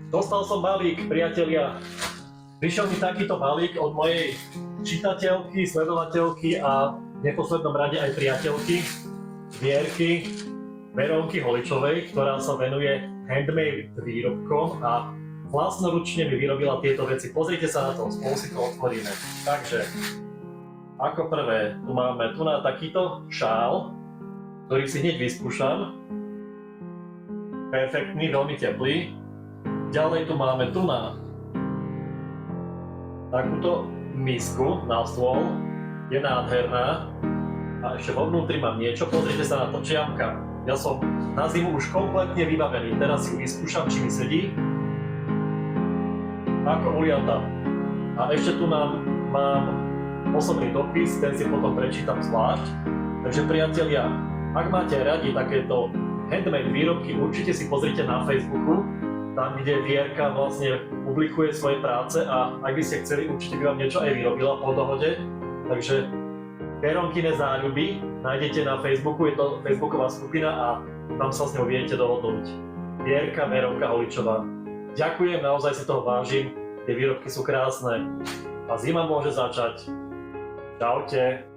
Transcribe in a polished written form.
Dostal som balík, priatelia. Prišiel mi takýto balík od mojej čitateľky, sledovateľky a v neposlednom rade aj priateľky, Vierky Verónky Holičovej, ktorá sa venuje handmade výrobkom a vlastnoručne mi vyrobila tieto veci. Pozrite sa na to, spolu si to otvoríme. Takže, ako prvé, tu máme takýto šál, ktorý si hneď vyskúšam. Perfektný, veľmi teplý. Ďalej tu máme takúto misku na stôl. Je nádherná. A ešte vo vnútri mám niečo. Pozrite sa na to, čiamka. Ja som na zimu už kompletne vybavený. Teraz si ju vyskúšam, či mi sedí. Ako uliata. A ešte tu mám osobný dopis, ten si potom prečítam zvlášť. Takže priatelia, ak máte radi takéto handmade výrobky, určite si pozrite na Facebooku, tam, kde Vierka vlastne publikuje svoje práce a ak by ste chceli, určite by vám niečo aj vyrobila po dohode. Takže Veronkine záľuby nájdete na Facebooku, je to facebooková skupina a tam sa s ňou viete dohodnúť. Vierka Verónka Holičová. Ďakujem, naozaj si toho vážim, tie výrobky sú krásne a zima môže začať. Čaute.